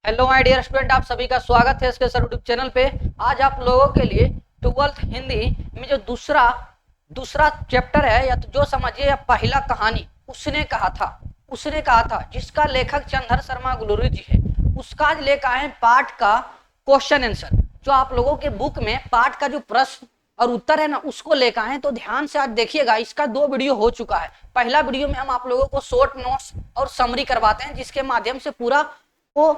Hello my dear student, आप सभी का स्वागत है इसके सर यूट्यूब चैनल पे। आज आप लोगों के लिए 12th हिंदी में जो दूसरा दूसरा चैप्टर है, या तो जो समझिए पहला कहानी उसने कहा था जिसका लेखक चंद्र शर्मा गुलूरी जी है, उसका आज लेकर आए पाठ का क्वेश्चन आंसर। जो आप लोगों के बुक में पाठ का जो प्रश्न और उत्तर है ना, उसको लेकर आए। तो ध्यान से आज देखिएगा, इसका 2 वीडियो हो चुका है। पहला वीडियो में हम आप लोगों को शॉर्ट नोट्स और समरी करवाते हैं, जिसके माध्यम से पूरा को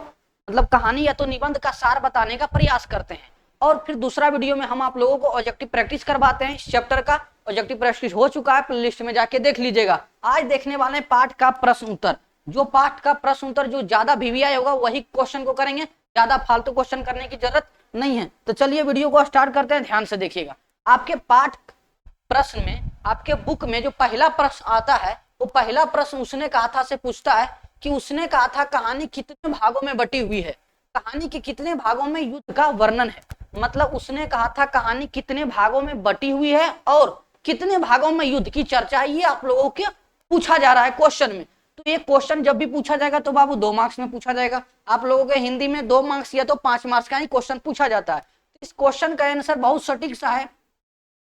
मतलब कहानी या तो निबंध का सार बताने का प्रयास करते हैं। और फिर दूसरा वीडियो में हम आप लोगों को ऑब्जेक्टिव प्रैक्टिस करवाते हैं। इस चैप्टर का ऑब्जेक्टिव प्रैक्टिस हो चुका है, प्लेलिस्ट में जाके देख लीजिएगा। आज देखने वाले हैं पाठ का प्रश्न उत्तर। जो पाठ का प्रश्न उत्तर जो ज्यादा वीवीआई होगा वही क्वेश्चन को करेंगे, ज्यादा फालतू क्वेश्चन करने की जरूरत नहीं है। तो चलिए वीडियो को स्टार्ट करते हैं, ध्यान से देखिएगा। आपके पाठ प्रश्न में, आपके बुक में जो पहला प्रश्न आता है, वो पहला प्रश्न उसने कहा था से पूछता है कि उसने कहा था कहानी कितने भागों में बटी हुई है। कहानी के कितने भागों में युद्ध का वर्णन है। मतलब उसने कहा था कहानी कितने भागों में बटी हुई है और कितने भागों में युद्ध की चर्चा है। ये आप लोगों के पूछा जा रहा है क्वेश्चन में। तो ये क्वेश्चन जब भी पूछा जाएगा तो बाबू 2 मार्क्स में पूछा जाएगा। आप लोगों के हिंदी में 2 मार्क्स या तो 5 मार्क्स का ही क्वेश्चन पूछा जाता है। इस क्वेश्चन का आंसर बहुत सटीक सा है,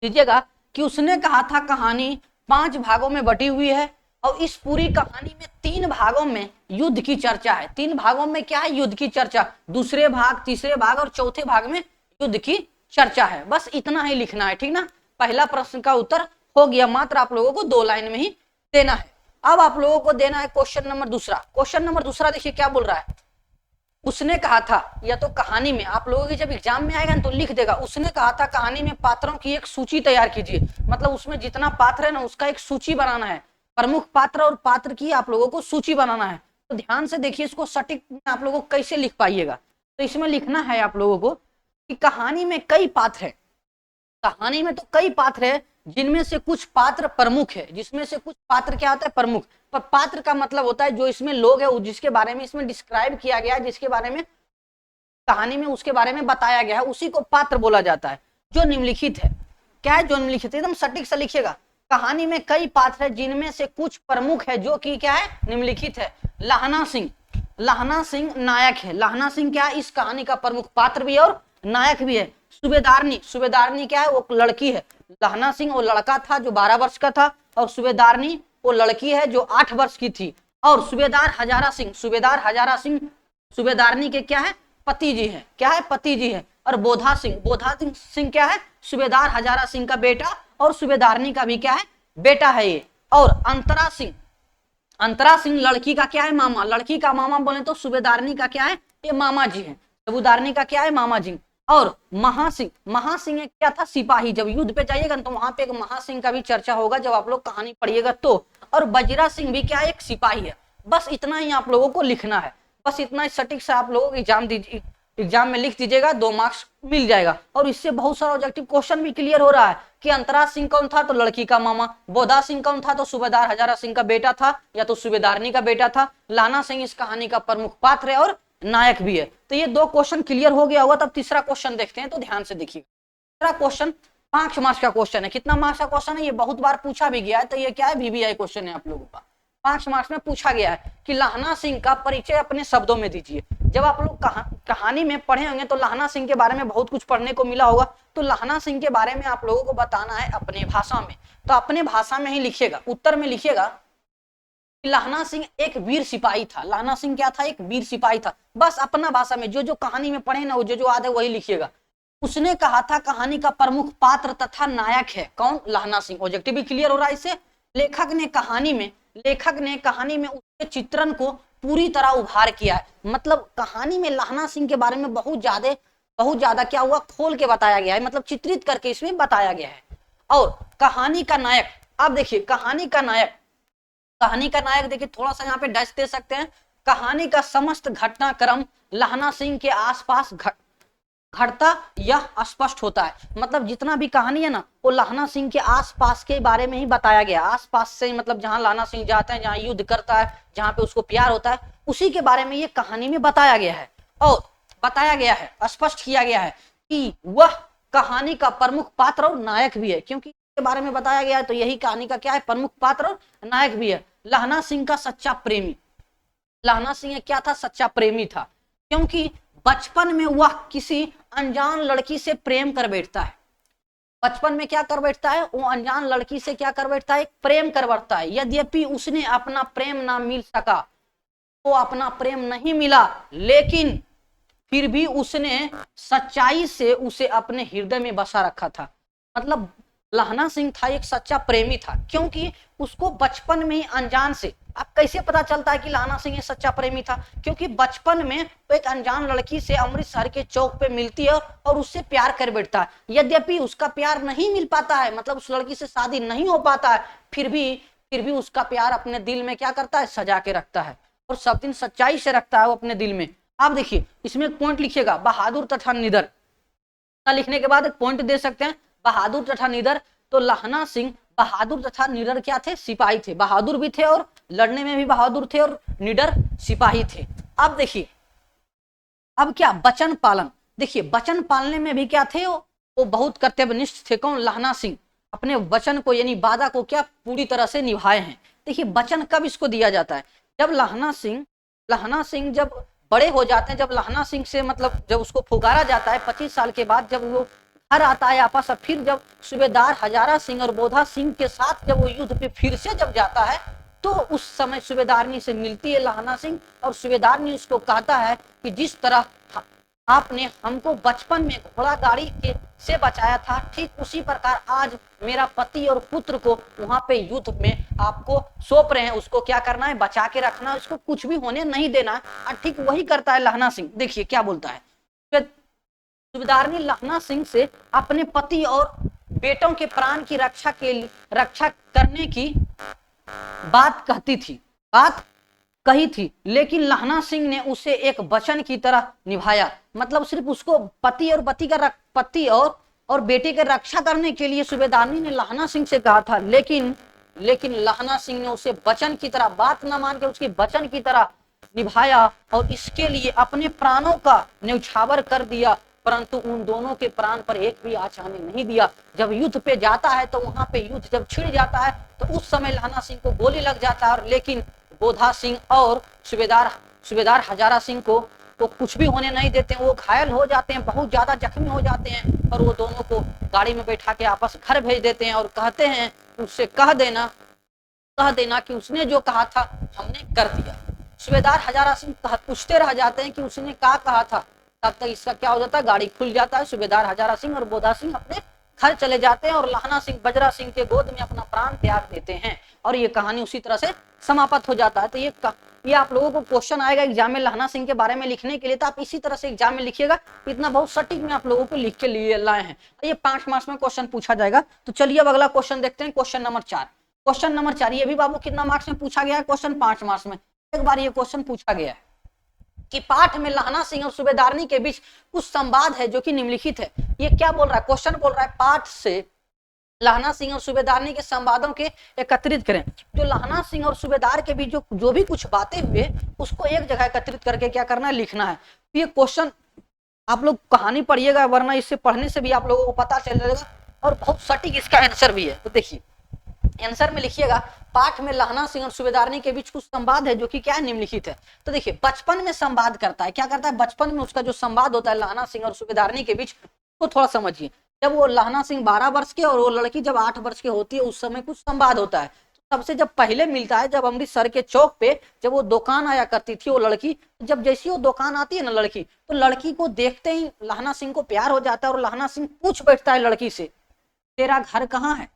दीजिएगा कि उसने कहा था कहानी 5 भागों में बटी हुई है और इस पूरी कहानी में 3 भागों में युद्ध की चर्चा है। 3 भागों में क्या है? युद्ध की चर्चा। दूसरे भाग, तीसरे भाग और चौथे भाग में युद्ध की चर्चा है। बस इतना ही लिखना है, ठीक ना। पहला प्रश्न का उत्तर हो गया, मात्र आप लोगों को 2 लाइन में ही देना है। अब आप लोगों को देना है क्वेश्चन नंबर दूसरा। क्वेश्चन नंबर दूसरा देखिए क्या बोल रहा है। उसने कहा था, या तो कहानी में आप लोगों के जब एग्जाम में आएगा ना तो लिख देगा, उसने कहा था कहानी में पात्रों की एक सूची तैयार कीजिए। मतलब उसमें जितना पात्र है ना उसका एक सूची बनाना है। प्रमुख पात्र और पात्र की आप लोगों को सूची बनाना है। तो ध्यान से देखिए, इसको सटीक आप लोगों को कैसे लिख पाइएगा। तो इसमें लिखना है आप लोगों को कि कहानी में कई पात्र है। कहानी में तो कई पात्र है, जिनमें से कुछ पात्र प्रमुख है। जिसमें से कुछ पात्र क्या होता है? प्रमुख। पर पात्र का मतलब होता है जो इसमें लोग है, जिसके बारे में इसमें डिस्क्राइब किया गया है, जिसके बारे में कहानी में उसके बारे में बताया गया है, उसी को पात्र बोला जाता है। जो निम्नलिखित है, क्या है? जो निम्नलिखित है, एकदम सटीक से लिखिएगा। कहानी में कई पात्र है, जिनमें से कुछ प्रमुख है, जो कि क्या है? निम्नलिखित है। लहना सिंह, लहना सिंह नायक है। लहना सिंह क्या है? इस कहानी का प्रमुख पात्र भी है और नायक भी है। सूबेदारनी, सूबेदारनी क्या है? वो लड़की है। लहना सिंह वो लड़का था जो 12 वर्ष का था, और सूबेदारनी वो लड़की है जो 8 वर्ष की थी। और सूबेदार हजारा सिंह, सूबेदार हजारा सिंह सूबेदारनी के क्या है? पति जी है। क्या है? पति जी है। और बोधा सिंह, बोधा सिंह क्या है? सूबेदार हजारा सिंह का बेटा और सूबेदारनी का भी क्या है? बेटा है ये। और अंतरा सिंह, अंतरा सिंह लड़की का क्या है? मामा। लड़की का मामा बोले तो सूबेदारनी का क्या है? ये मामा जी है। सूबेदारनी का क्या है? मामा जी। और महासिंह, महासिंह क्या था? सिपाही। जब युद्ध पे जाइएगा तो वहां पे एक महासिंह का भी चर्चा होगा जब आप लोग कहानी पढ़िएगा तो। और बजरा सिंह भी क्या है? एक सिपाही है। बस इतना ही आप लोगों को लिखना है। बस इतना ही सटीक से आप लोगों को एग्जाम में लिख दीजिएगा, 2 मार्क्स मिल जाएगा। और इससे बहुत सारा ऑब्जेक्टिव क्वेश्चन भी क्लियर हो रहा है कि अंतरा सिंह कौन था? तो लड़की का मामा। बोधा सिंह कौन था? तो सूबेदार हजारा सिंह का बेटा था, या तो सूबेदारनी का बेटा था। लाना सिंह इस कहानी का प्रमुख पात्र है और नायक भी है। तो ये 2 क्वेश्चन क्लियर हो गया होगा। तब तीसरा क्वेश्चन देखते हैं, तो ध्यान से देखिए। तीसरा क्वेश्चन 5 मार्क्स का क्वेश्चन है। कितना मार्क्स का क्वेश्चन है? ये बहुत बार पूछा भी गया है। तो ये क्या है? वीवीआई क्वेश्चन है आप लोगों का। 5 मार्क्स में पूछा गया है कि लहना सिंह का परिचय अपने शब्दों में दीजिए। जब आप लोग कहानी में पढ़े होंगे तो लहना सिंह के बारे में बहुत कुछ पढ़ने को मिला होगा। तो लहना सिंह के बारे में आप लोगों को बताना है अपने भाषा में। तो अपने भाषा में ही लिखिएगा, उत्तर में लिखिएगा कि लहना सिंह एक वीर सिपाही था। लहना सिंह क्या था? एक वीर सिपाही था। बस अपना भाषा में जो जो कहानी में पढ़े ना, वो जो जो याद है वही लिखिएगा। उसने कहा था कहानी का प्रमुख पात्र तथा नायक है कौन? लहना सिंह। ऑब्जेक्टिव भी क्लियर हो रहा है इससे। लेखक ने कहानी में उसके चित्रण को पूरी तरह उभार किया है। मतलब कहानी में लहना सिंह के बारे में बहुत ज्यादा क्या हुआ? खोल के बताया गया है। मतलब चित्रित करके इसमें बताया गया है। और कहानी का नायक, अब देखिए कहानी का नायक देखिए, थोड़ा सा यहाँ पे डच दे सकते हैं। कहानी का समस्त घटनाक्रम लहना सिंह के आसपास घटता यह स्पष्ट होता है। मतलब जितना भी कहानी है ना, वो लहना सिंह के आसपास के बारे में ही बताया गया। आसपास से मतलब जहां लहना सिंह जाता है, जहां युद्ध करता है, जहां पे उसको प्यार होता है, उसी के बारे में ये कहानी में बताया गया है। और बताया गया है, स्पष्ट किया गया है कि वह कहानी का प्रमुख पात्र और नायक भी है। क्योंकि के बारे में बताया गया है तो यही कहानी का क्या है? प्रमुख पात्र और नायक भी है। लहना सिंह का सच्चा प्रेमी, लहना सिंह क्या था? सच्चा प्रेमी था। क्योंकि बचपन में वह किसी अनजान लड़की से प्रेम कर बैठता है। बचपन में क्या कर बैठता है, वो अनजान लड़की से क्या कर बैठता है, प्रेम कर बैठता है। यद्यपि उसने अपना प्रेम ना मिल सका, तो अपना प्रेम नहीं मिला, लेकिन फिर भी उसने सच्चाई से उसे अपने हृदय में बसा रखा था। मतलब लहना सिंह था एक सच्चा प्रेमी था, क्योंकि उसको बचपन में ही अनजान से, अब कैसे पता चलता है कि लहना सिंह एक सच्चा प्रेमी था, क्योंकि बचपन में तो एक अनजान लड़की से अमृतसर के चौक पे मिलती है और उससे प्यार कर बैठता है। यद्यपि उसका प्यार नहीं मिल पाता है, मतलब उस लड़की से शादी नहीं हो पाता है, फिर भी उसका प्यार अपने दिल में क्या करता है, सजा के रखता है और सब दिन सच्चाई से रखता है वो अपने दिल में। आप देखिए इसमें एक पॉइंट लिखिएगा, बहादुर तथा निडर। लिखने के बाद एक पॉइंट दे सकते हैं, बहादुर तथा निडर। तो लहना सिंह बहादुर तथा निडर क्या थे, सिपाही थे। बहादुर भी थे और लड़ने में भी बहादुर थे, और निडर सिपाही थे। अब देखिए अब क्या, वचन पालन। देखिए वचन पालने में भी क्या थे, वो बहुत कर्तव्यनिष्ठ थे। कौन, लहना सिंह। अपने वचन को यानी वादा को क्या पूरी तरह से निभाए हैं। देखिए वचन कब इसको दिया जाता है, जब लहना सिंह जब बड़े हो जाते हैं, जब लहना सिंह से मतलब जब उसको फुकारा जाता है 25 साल के बाद, जब वो घर आता है आपस, फिर जब सूबेदार हजारा सिंह और बोधा सिंह के साथ जब वो युद्ध पे फिर से जब जाता है, तो उस समय सूबेदारनी से मिलती है लहना सिंह, और सूबेदारनी उसको कहता है कि जिस तरह आपने हमको बचपन में घोड़ा गाड़ी के से बचाया था, ठीक उसी प्रकार आज मेरा पति और पुत्र को वहां पे युद्ध में आपको सौंप रहे हैं। उसको क्या करना है, बचा के रखना, उसको कुछ भी होने नहीं देना। और ठीक वही करता है लहना सिंह। देखिए क्या बोलता है, सूबेदारनी लहना सिंह से अपने पति और बेटों के प्राण की रक्षा करने की बात कही थी, लेकिन लहना सिंह ने उसे एक वचन की तरह निभाया। मतलब सिर्फ उसको पति और बेटे की रक्षा करने के लिए सूबेदारनी ने लहना सिंह से कहा था, लेकिन लहना सिंह ने उसे वचन की तरह, बात न मान के उसकी वचन की तरह निभाया, और इसके लिए अपने प्राणों का न्यौछावर कर दिया, परंतु उन दोनों के प्राण पर एक भी आँच आने नहीं दिया। जब युद्ध पे जाता है तो वहां पे युद्ध जब छिड़ जाता है, तो उस समय लहना सिंह को गोली लग जाता है, लेकिन बोधा सिंह और सूबेदार हजारा सिंह को कुछ भी होने नहीं देते हैं। वो घायल हो जाते हैं, बहुत ज्यादा जख्मी हो जाते हैं, और वो दोनों को गाड़ी में बैठा के आपस घर भेज देते हैं, और कहते हैं उससे कह देना कि उसने जो कहा था हमने कर दिया। सूबेदार हजारा सिंह पूछते रह जाते हैं कि उसने क्या कहा था। तब तक इसका क्या हो जाता है, गाड़ी खुल जाता है, सूबेदार हजारा सिंह और बोधा सिंह अपने घर चले जाते हैं, और लहना सिंह बजरा सिंह के गोद में अपना प्राण त्याग देते हैं, और ये कहानी उसी तरह से समाप्त हो जाता है। तो ये आप लोगों को क्वेश्चन आएगा एग्जाम में लहना सिंह के बारे में लिखने के लिए, तो आप इसी तरह से एग्जाम में लिखिएगा। इतना बहुत सटीक में आप लोगों को लिख के लिए लाए हैं। ये 5 मार्क्स में क्वेश्चन पूछा जाएगा। तो चलिए अब अगला क्वेश्चन देखते हैं, क्वेश्चन नंबर 4। क्वेश्चन नंबर 4 ये भी बाबू कितना मार्क्स में पूछा गया है, क्वेश्चन 5 मार्क्स में। एक बार ये क्वेश्चन पूछा गया है कि पाठ में लहना सिंह और सूबेदारनी के बीच कुछ संवाद है जो कि निम्नलिखित है। ये क्या बोल रहा है, क्वेश्चन बोल रहा है पाठ से लहना सिंह और सूबेदारनी के संवादों के एकत्रित करें। जो लहना सिंह और सूबेदार के बीच जो भी कुछ बातें हुए, उसको एक जगह एकत्रित करके क्या करना है, लिखना है। ये क्वेश्चन आप लोग कहानी पढ़िएगा, वरना इससे पढ़ने से भी आप लोगों को पता चल जाएगा, और बहुत सटीक इसका आंसर भी है। तो देखिए आंसर में लिखिएगा, पाठ में लहना सिंह और सूबेदारनी के बीच कुछ संवाद है जो कि क्या है, निम्नलिखित है। तो देखिए बचपन में संवाद करता है, क्या करता है, बचपन में उसका जो संवाद होता है लहना सिंह और सूबेदारनी के बीच, तो थोड़ा समझिए। जब वो लहना सिंह 12 वर्ष के और वो लड़की जब 8 वर्ष की होती है, उस समय कुछ संवाद होता है। सबसे जब पहले मिलता है, जब अमृतसर के चौक पे जब वो दुकान आया करती थी वो लड़की, जब जैसी वो दुकान आती है ना लड़की, तो लड़की को देखते ही लहना सिंह को प्यार हो जाता है, और लहना सिंह पूछ बैठता है लड़की से, तेरा घर कहाँ है।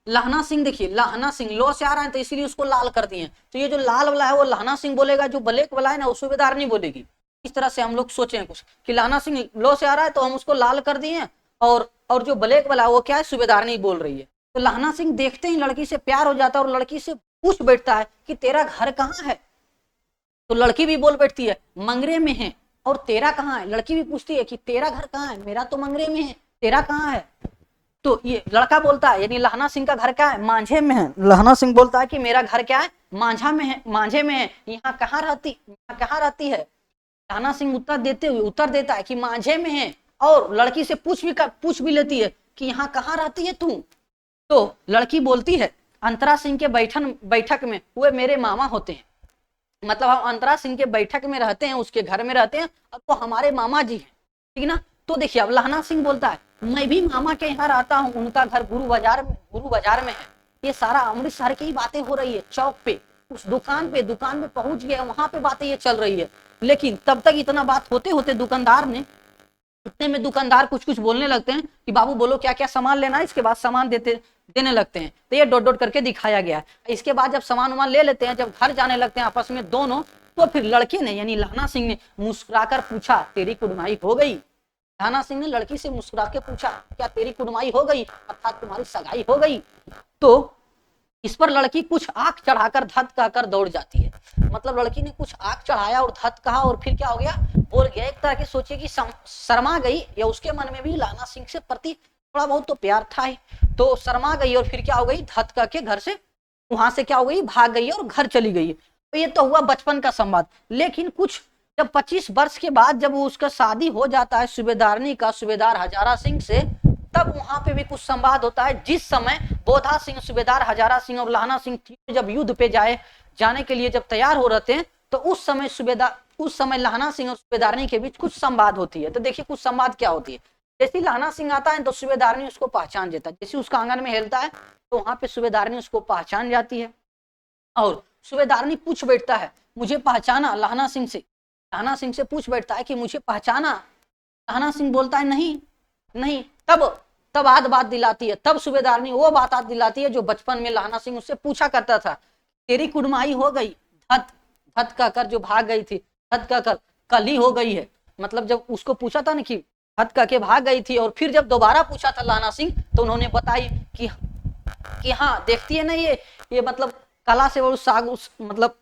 लहना सिंह, देखिए लहना सिंह लो से आ रहा है तो इसीलिए उसको लाल कर दिए। तो ये जो लाल वाला है वो लहना सिंह बोलेगा, जो ब्लैक वाला है ना वो सूबेदारनी बोलेगी। इस तरह से हम लोग सोचे कुछ कि लहना सिंह लो से आ रहा है तो हम उसको लाल कर दिए, और जो ब्लैक वाला है वो क्या है, सूबेदारनी बोल रही है। तो लहना सिंह देखते ही लड़की से प्यार हो जाता है, और लड़की से पूछ बैठता है कि तेरा घर कहाँ है। तो लड़की भी बोल बैठती है मंगरे में है। और तेरा कहाँ है, लड़की भी पूछती है कि तेरा घर कहाँ है, मेरा तो मंगरे में है, तेरा कहाँ है। तो ये लड़का बोलता है, यानी लहना सिंह का घर क्या है, मांझे में है। लहना सिंह बोलता है कि मेरा घर क्या है, मांझा में है, मांझे में है। यहाँ कहाँ रहती है। लहना सिंह उत्तर देता है कि मांझे में है, और लड़की से पूछ भी लेती है कि यहाँ कहाँ रहती है तू। तो लड़की बोलती है अंतरा सिंह के बैठक में हुए मेरे मामा होते हैं। मतलब हम अंतरा सिंह के बैठक में रहते हैं, उसके घर में रहते हैं, और वो हमारे मामा जी हैं, ठीक ना। तो देखिए अब लहना सिंह बोलता है मैं भी मामा के यहाँ रहता हूँ, उनका घर गुरु बाजार में है। ये सारा अमृतसर की बातें हो रही है, चौक पे उस दुकान पे पहुंच गया, वहां पे बातें ये चल रही है। लेकिन तब तक इतना बात होते होते दुकानदार ने, इतने में दुकानदार कुछ कुछ बोलने लगते हैं कि बाबू बोलो क्या क्या सामान लेना है, इसके बाद सामान देने लगते हैं। तो ये डॉट डॉट करके दिखाया गया है। इसके बाद जब सामान वामान ले लेते हैं, जब घर जाने लगते हैं आपस में दोनों, तो फिर लड़के ने यानी लहना सिंह ने मुस्कुराकर पूछा तेरी कुड़माई हो गई। लहना सिंह ने लड़की से मुस्कुरा के पूछा क्या तेरी कुड़माई हो गई, अर्थात तुम्हारी सगाई हो गई। तो इस पर लड़की कुछ आंख चढ़ाकर धत कहकर दौड़ जाती है। मतलब लड़की ने कुछ आंख चढ़ाया और धत कहा, और फिर क्या हो गया, बोल गया। एक तरह की सोचिए कि शर्मा गई, या उसके मन में भी लहना सिंह से प्रति थोड़ा बहुत तो प्यार था ही, तो शर्मा गई और फिर क्या हो गई, धत कह के घर से वहां से क्या हो गई, भाग गई और घर चली गई। तो ये तो हुआ बचपन का संवाद। लेकिन कुछ जब 25 वर्ष के बाद जब उसका शादी हो जाता है सुबेदारनी का, सुबेदार हजारा सिंह से, तब वहां पे भी कुछ संवाद होता है। जिस समय बोधा सिंह, सुबेदार हजारा सिंह और लहना सिंह जब युद्ध पे जाने के लिए जब तैयार हो रहते हैं, तो उस समय लहना सिंह और सुबेदारनी के बीच कुछ संवाद होती है। तो देखिए कुछ संवाद क्या होती है। जैसे लहना सिंह आता है तो सुबेदारनी उसको पहचान जाता है, जैसे उसका आंगन में हेलता है तो वहां पे सुबेदारनी उसको पहचान जाती है, और सुबेदारनी पूछ बैठता है मुझे पहचाना, लहना सिंह से पूछ बैठता है कि मुझे पहचाना। लहना सिंह बोलता है नहीं नहीं। तब बात दिलाती है, तब सुबेदारनी वो बात दिलाती है जो बचपन में लहना सिंह उससे पूछा करता था, तेरी कुड़माई हो गई, धत धत कहकर जो भाग गई थी, धत कहकर कल ही हो गई है। मतलब जब उसको पूछा था ना कि धत कह के भाग गई थी, और फिर जब दोबारा पूछा था लहना सिंह तो उन्होंने बताई कि हाँ देखती है ना, ये मतलब कला से वो साग उस मतलब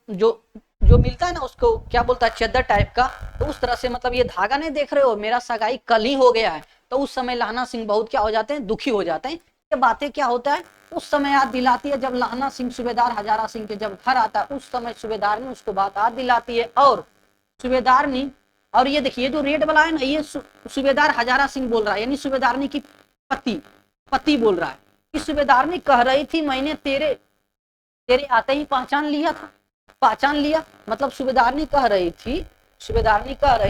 जो मिलता है ना उसको क्या बोलता है, चद्दर टाइप का, तो उस तरह से मतलब ये धागा नहीं देख रहे हो, मेरा सगाई कल ही हो गया है। तो उस समय लहना सिंह बहुत क्या हो जाते हैं, दुखी हो जाते हैं। ये बातें क्या होता है उस समय याद दिलाती है, जब लहना सिंह सुबेदार हजारा सिंह के जब घर आता है, उस समय सुबेदार ने उसको बात याद दिलाती है। और सुबेदारनी, और ये देखिए जो रेड वाला है ना, ये सुबेदार हजारा सिंह बोल रहा है, यानी सुबेदारनी की पति बोल रहा है कि सुबेदारनी कह रही थी मैंने तेरे आते ही पहचान लिया। मतलब सुबेदारनी कह रही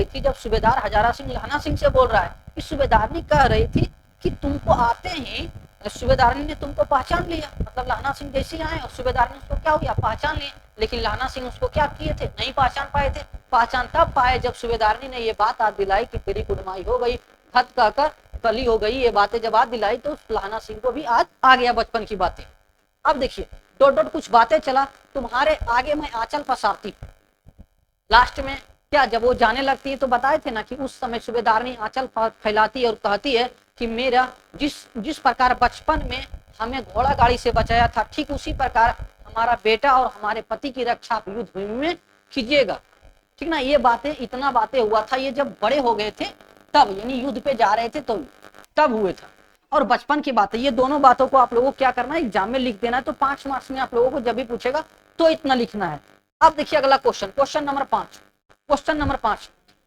थी जब सुबेदार हजारा सिंह लहना सिंह से बोल रहा है कि सुबेदारनी कह रही थी कि तुमको आते ही सुबेदारनी ने तुमको पहचान लिया। मतलब लहना सिंह जैसे आए और सुबेदारनी उसको क्या हो गया, पहचान लिए। लेकिन लहना सिंह उसको क्या किए थे, नहीं पहचान पाए थे। पहचान तब पाए जब सुबेदारनी ने ये बात याद दिलाई कि तेरी कुड़माई हो गई, खत कहकर कली हो गई। ये बातें जब याद दिलाई तो लहना सिंह को भी आज आ गया बचपन की बातें। अब देखिए डॉट कुछ बातें चला, तुम्हारे आगे मैं आंचल पसारती। लास्ट में क्या जब वो जाने लगती है तो बताए थे ना कि उस समय सुबेदारनी आंचल फैलाती है और कहती है कि मेरा जिस प्रकार बचपन में हमें घोड़ा गाड़ी से बचाया था, ठीक उसी प्रकार हमारा बेटा और हमारे पति की रक्षा युद्ध भूमि में कीजिएगा। ठीक ना, ये बातें इतना बातें हुआ था, ये जब बड़े हो गए थे तब, यानी युद्ध पे जा रहे थे तो तब हुए था। और बचपन की बातें, ये दोनों बातों को आप लोगों को क्या करना है, एग्जाम में लिख देना है। तो 5 मार्क्स में आप लोगों को जब भी पूछेगा तो इतना लिखना है। अब देखिए अगला question number 5।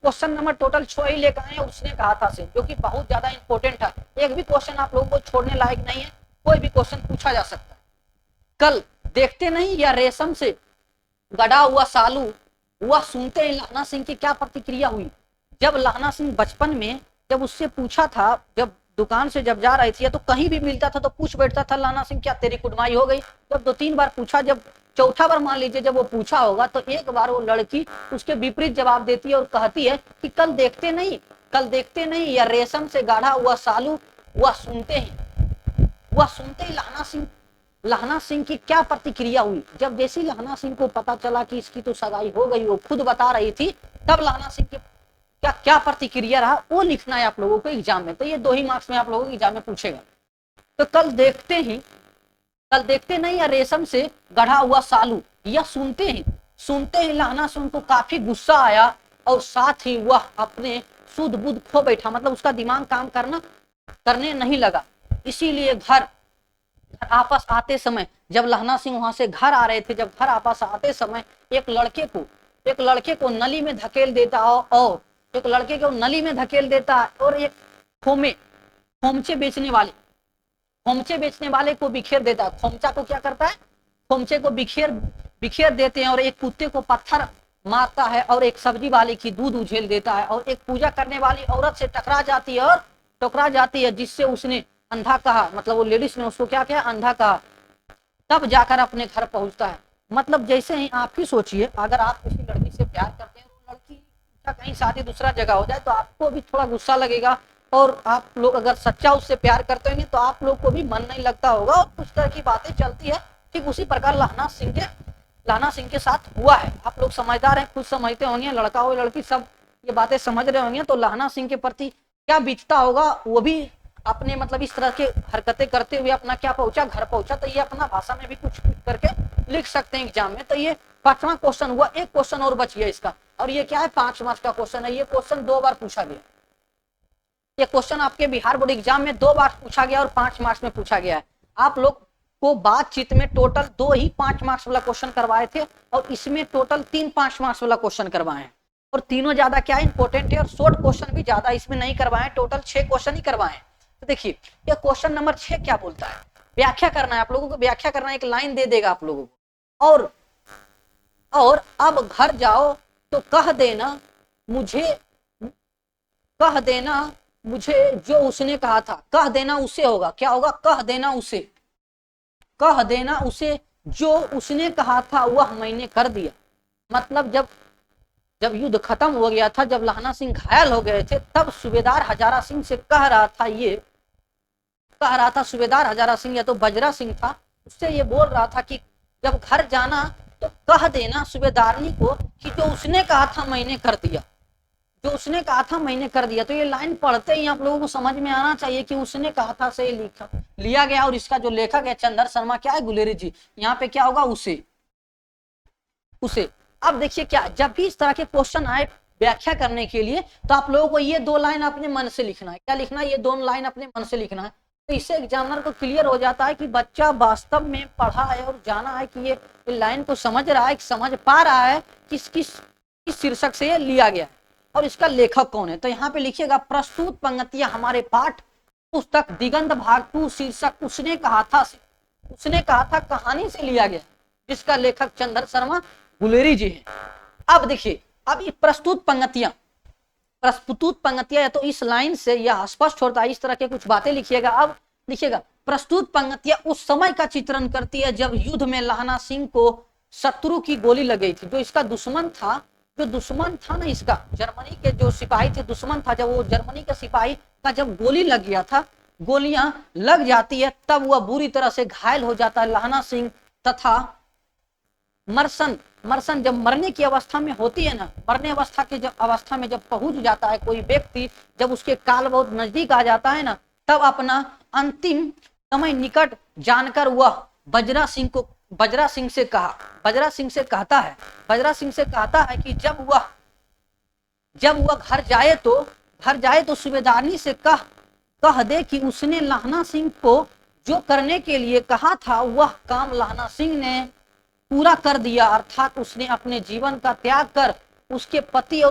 Question number total 6 ही लेकर आए उसने कहा था से, जो कि बहुत ज्यादा इंपॉर्टेंट है। एक भी क्वेश्चन आप लोगों को छोड़ने लायक नहीं है, कोई भी क्वेश्चन पूछा जा सकता है। कल देखते नहीं या रेशम से गड़ा हुआ सालू, वह सुनते ही लहना सिंह की क्या प्रतिक्रिया हुई। जब लहना सिंह बचपन में जब उससे पूछा था, जब दुकान से जब जा रही थी तो कहीं भी मिलता था तो पूछ बैठता था लहना सिंह क्या तेरी कुड़माई हो गई। जब 2-3 बार पूछा, जब चौथा बार मान लीजिए जब वो पूछा होगा तो एक बार वो लड़की उसके विपरीत जवाब देती है और कहती है कि कल देखते नहीं या रेशम से गाढ़ा हुआ सालू, वह सुनते ही लहना सिंह की क्या प्रतिक्रिया हुई। जब जैसी लहना सिंह को पता चला कि इसकी तो सगाई हो गई, वो खुद बता रही थी, तब लहना सिंह की क्या प्रतिक्रिया रहा वो लिखना है आप लोगों को एग्जाम में। तो ये 2 ही मार्क्स में आप लोगों को एग्जाम में पूछेगा। तो कल देखते नहीं या रेशम से गढ़ा हुआ सालू, यह सुनते ही लहना सिंह को काफी गुस्सा आया और साथ ही वह अपने सुध बुध खो बैठा। मतलब उसका दिमाग काम करने नहीं लगा। इसीलिए घर आपस आते समय, जब लहना सिंह वहां से घर आ रहे थे, जब घर आपस आते समय एक लड़के को नली में धकेल देता और एक खोमचे बेचने वाले को बिखेर देता है। खोमचा को क्या करता है, खोमचे को बिखेर देते हैं, और एक कुत्ते को पत्थर मारता है, और एक सब्जी वाले की दूध उझेल देता है, और एक पूजा करने वाली औरत से टकरा जाती है जिससे उसने अंधा कहा, मतलब वो लेडीज ने उसको क्या किया, अंधा कहा, तब जाकर अपने घर पहुंचता है। मतलब जैसे ही आप ही सोचिए, अगर आप किसी लड़की से प्यार करते हैं, तो लड़की का कहीं शादी दूसरा जगह हो जाए तो आपको भी थोड़ा गुस्सा लगेगा, और आप लोग अगर सच्चा उससे प्यार करते होंगे तो आप लोग को भी मन नहीं लगता होगा, और कुछ तरह की बातें चलती है। ठीक उसी प्रकार लाना सिंह के साथ हुआ है। आप लोग समझदार हैं, खुद समझते होंगे, लड़का हो लड़की सब ये बातें समझ रहे होंगे, तो लाना सिंह के प्रति क्या बीतता होगा, वो भी अपने मतलब इस तरह के हरकतें करते हुए अपना क्या पहुंचा, घर पहुंचा। तो ये अपना भाषा में भी कुछ करके लिख सकते हैं एग्जाम में। तो ये 5वां क्वेश्चन हुआ। एक क्वेश्चन और बच गया इसका, और ये क्या है, 5 मार्क्स का क्वेश्चन है। ये क्वेश्चन 2 बार पूछा गया। ये क्वेश्चन आपके बिहार बोर्ड एग्जाम में 2 बार पूछा गया और 5 मार्क्स में पूछा गया है। आप लोग को बातचीत में टोटल 2 ही 5 मार्क्स वाला क्वेश्चन करवाए थे, और इसमें टोटल 3 5 मार्क्स वाला क्वेश्चन करवाए हैं, और तीनों ज्यादा क्या इंपॉर्टेंट है, और शॉर्ट क्वेश्चन भी ज्यादा इसमें नहीं करवाए, टोटल 6 क्वेश्चन ही करवाए। तो देखिए ये क्वेश्चन नंबर 6 क्या बोलता है, व्याख्या करना है आप लोगों को, व्याख्या करना, एक लाइन दे देगा आप लोगों को, और अब घर जाओ तो कह देना मुझे जो उसने कहा था। कह देना उसे होगा, क्या होगा, कह देना उसे जो उसने कहा था वह मैंने कर दिया। मतलब जब युद्ध खत्म हो गया था, जब लाना सिंह घायल हो गए थे, तब सूबेदार हजारा सिंह से कह रहा था सूबेदार हजारा सिंह या तो बजरा सिंह था, उससे ये बोल रहा था कि जब घर जाना तो कह देना सूबेदारनी को कि जो उसने कहा था मैंने कर दिया, जो उसने कहा था मैंने कर दिया। तो ये लाइन पढ़ते ही आप लोगों को समझ में आना चाहिए कि उसने कहा था से लिया गया, और इसका जो लेखक है चंद्र शर्मा क्या है, गुलेरी जी। यहाँ पे क्या होगा, उसे। अब देखिए क्या, जब भी इस तरह के क्वेश्चन आए व्याख्या करने के लिए, तो आप लोगों को ये 2 लाइन अपने मन से लिखना है। क्या लिखना है, ये 2 लाइन अपने मन से लिखना है। तो इससे एग्जामिनर को क्लियर हो जाता है कि बच्चा वास्तव में पढ़ा है और जाना है कि ये लाइन को समझ रहा है, समझ पा रहा है किस शीर्षक से ये लिया गया है और इसका लेखक कौन है। तो यहाँ पे लिखिएगा, प्रस्तुत पंक्तियां हमारे पाठ पुस्तक दिगंत भाग 2 शीर्षक उसने कहा था कहानी से लिया गया, जिसका लेखक चंद्र शर्मा गुलेरी जी है। अब देखिए, अब ये प्रस्तुत पंक्तियां या तो इस लाइन से यह स्पष्ट होता है, इस तरह के कुछ बातें लिखिएगा। अब लिखिएगा, प्रस्तुत पंक्तियां उस समय का चित्रण करती है जब युद्ध में लाना सिंह को शत्रु की गोली लग गई थी। जो इसका दुश्मन था ना, इसका जर्मनी के जो सिपाही थे, दुश्मन था, जब वो जर्मनी के सिपाही का जब गोली लग गया था, गोलियां लग जाती है, तब वह बुरी तरह से घायल हो जाता है लाना सिंह। तथा मरसन जब मरने की अवस्था में होती है ना, मरने अवस्था के जब अवस्था में जब पहुंच जाता है कोई व्यक्ति, जब उसके काल बहुत नजदीक आ जाता है ना, तब अपना अंतिम समय निकट जानकर वह बजरा सिंह से कहता है कि जब वह घर जाए तो सूबेदारनी से कह दे कि उसने लाना सिंह को जो करने के लिए कहा था वह काम लाना सिंह ने पूरा कर दिया, अर्थात उसने अपने जीवन का त्याग कर उसके पति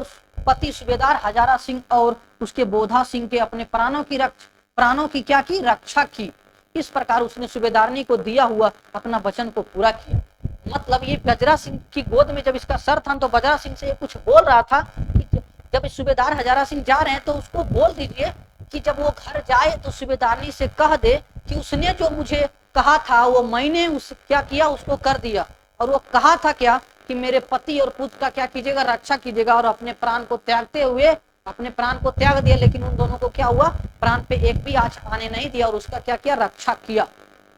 सूबेदार हजारा सिंह और उसके बोधा सिंह के अपने प्राणों की क्या की, रक्षा की। इस प्रकार उसने सूबेदारनी को दिया हुआ अपना वचन को पूरा किया। मतलब ये बजरा सिंह की गोद में जब इसका सर था, तो बजरा सिंह से कुछ बोल रहा था कि जब सूबेदार हजारा सिंह जा रहे हैं तो उसको बोल दीजिए कि जब वो घर जाए तो सूबेदारनी से कह दे कि उसने जो मुझे कहा था वो मैंने क्या किया, उसको कर दिया। और वो कहा था क्या, कि मेरे पति और पुत्र का क्या कीजिएगा, रक्षा कीजिएगा, और अपने प्राण को त्यागते हुए अपने प्राण को त्याग दिया, लेकिन उन दोनों को क्या हुआ, प्राण पे एक भी आंच आने नहीं दिया और उसका क्या किया, रक्षा किया।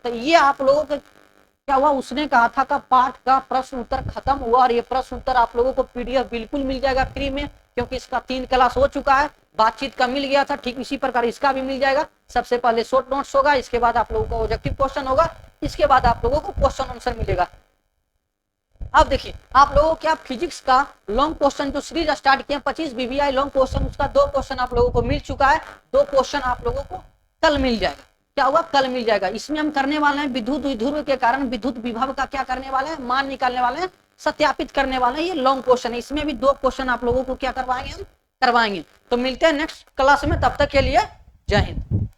तो ये आप लोगों को क्या हुआ, उसने कहा था का पाठ का प्रश्न उत्तर खत्म हुआ। और ये प्रश्न उत्तर आप लोगों को पीडीएफ बिल्कुल मिल जाएगा फ्री में, क्योंकि इसका 3 क्लास हो चुका है। बातचीत का मिल गया था, ठीक इसी प्रकार इसका भी मिल जाएगा। सबसे पहले शॉर्ट नोट्स होगा, इसके बाद आप लोगों को ऑब्जेक्टिव क्वेश्चन होगा, इसके बाद आप लोगों को क्वेश्चन आंसर मिलेगा। अब देखिए, आप लोगों को क्या फिजिक्स का लॉन्ग क्वेश्चन जो सीरीज स्टार्ट किया 25 बीबीआई लॉन्ग क्वेश्चन, उसका 2 क्वेश्चन आप लोगों को मिल चुका है। 2 क्वेश्चन आप लोगों को कल मिल जाएगा। क्या हुआ, कल मिल जाएगा। इसमें हम करने वाले हैं विद्युत द्विध्रुव के कारण विद्युत विभव का क्या करने वाले हैं, मान निकालने वाले हैं, सत्यापित करने वाले हैं। ये लॉन्ग क्वेश्चन है, इसमें भी 2 क्वेश्चन आप लोगों को क्या करवाएंगे, हम करवाएंगे। तो मिलते हैं नेक्स्ट क्लास में, तब तक के लिए जय हिंद।